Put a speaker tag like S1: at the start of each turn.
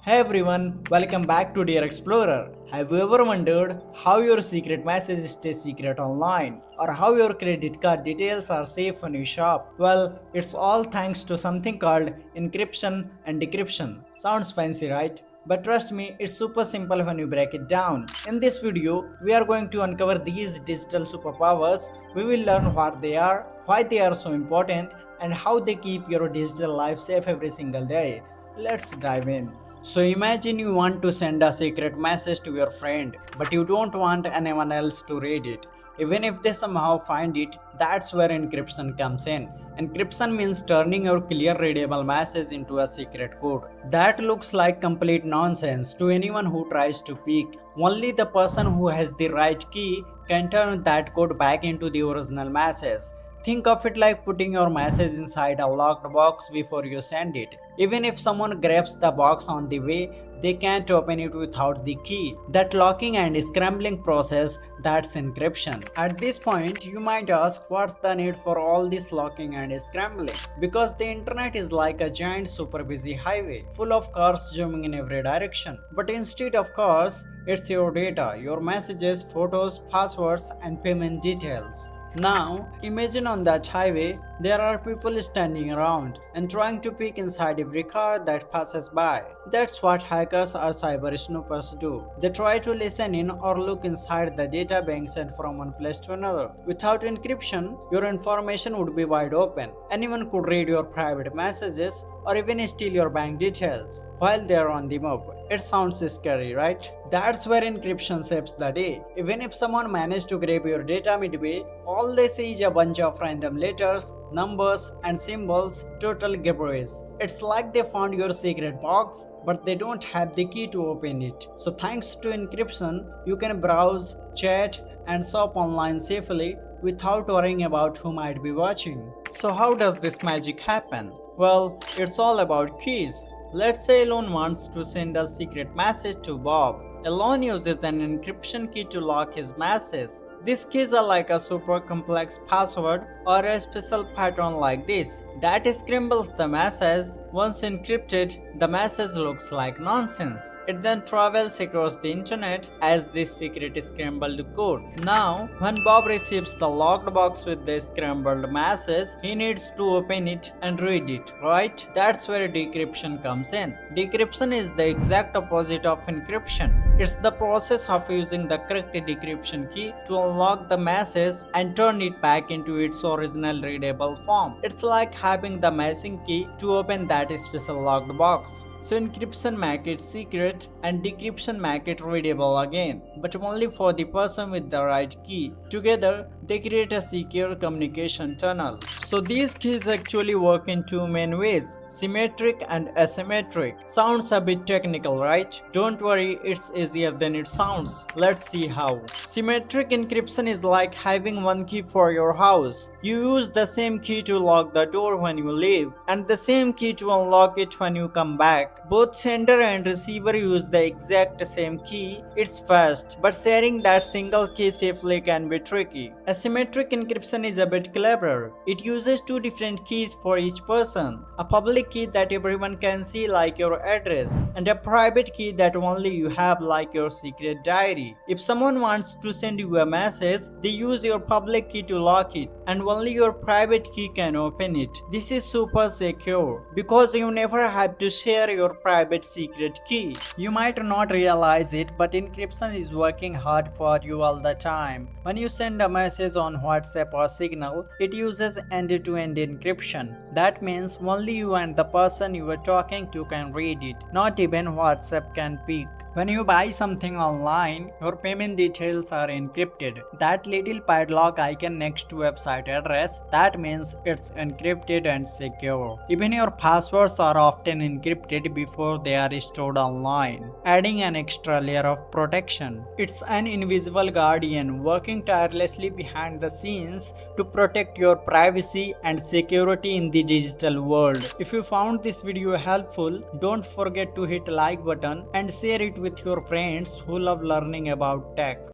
S1: Hey everyone, welcome back to Dear Explorer. Have you ever wondered how your secret message stays secret online or how your credit card details are safe when you shop? Well, it's all thanks to something called encryption and decryption. Sounds fancy, right? But trust me, it's super simple when you break it down. In this video, we are going to uncover these digital superpowers. We will learn what they are, why they are so important, and how they keep your digital life safe every single day. Let's dive in. So imagine you want to send a secret message to your friend, but you don't want anyone else to read it. Even if they somehow find it, that's where encryption comes in. Encryption means turning your clear readable message into a secret code. That looks like complete nonsense to anyone who tries to peek. Only the person who has the right key can turn that code back into the original message. Think of it like putting your message inside a locked box before you send it. Even if someone grabs the box on the way, they can't open it without the key. That locking and scrambling process, that's encryption. At this point, you might ask, what's the need for all this locking and scrambling? Because the internet is like a giant super busy highway, full of cars zooming in every direction. But instead of cars, it's your data, your messages, photos, passwords, and payment details. Now, imagine on that highway, there are people standing around and trying to peek inside every car that passes by. That's what hackers or cyber snoopers do. They try to listen in or look inside the data being sent from one place to another. Without encryption, your information would be wide open. Anyone could read your private messages or even steal your bank details while they are on the move. It sounds scary, right? That's where encryption saves the day. Even if someone managed to grab your data midway, all they see is a bunch of random letters, numbers, and symbols, total gibberish. It's like they found your secret box, but they don't have the key to open it. So thanks to encryption, you can browse, chat, and shop online safely without worrying about who might be watching. So how does this magic happen? Well, it's all about keys. Let's say Elon wants to send a secret message to Bob. Elon uses an encryption key to lock his message. These keys are like a super complex password or a special pattern like this that scrambles the message. Once encrypted, the message looks like nonsense. It then travels across the internet as this secret scrambled code. Now, when Bob receives the locked box with the scrambled message, he needs to open it and read it, right? That's where decryption comes in. Decryption is the exact opposite of encryption. It's the process of using the correct decryption key to unlock the message and turn it back into its original readable form. It's like having the missing key to open that special locked box. So encryption make it secret and decryption make it readable again, but only for the person with the right key. Together, they create a secure communication tunnel. So these keys actually work in two main ways, symmetric and asymmetric. Sounds a bit technical, right? Don't worry, it's easier than it sounds. Let's see how. Symmetric encryption is like having one key for your house. You use the same key to lock the door when you leave and the same key to unlock it when you come back. Both sender and receiver use the exact same key. It's fast, but sharing that single key safely can be tricky. Asymmetric encryption is a bit cleverer. It uses two different keys for each person. A public key that everyone can see like your address, and a private key that only you have like your secret diary. If someone wants to send you a message, they use your public key to lock it, and only your private key can open it. This is super secure because you never have to share your private secret key. You might not realize it, but encryption is working hard for you all the time. When you send a message on WhatsApp or Signal, it uses end-to-end encryption. That means only you and the person you are talking to can read it. Not even WhatsApp can peek. When you buy something online, your payment details are encrypted. That little padlock icon next to website address, that means it's encrypted and secure. Even your passwords are often encrypted before they are stored online, adding an extra layer of protection. It's an invisible guardian working tirelessly behind the scenes to protect your privacy and security in the digital world. If you found this video helpful, don't forget to hit like button and share it with your friends who love learning about tech.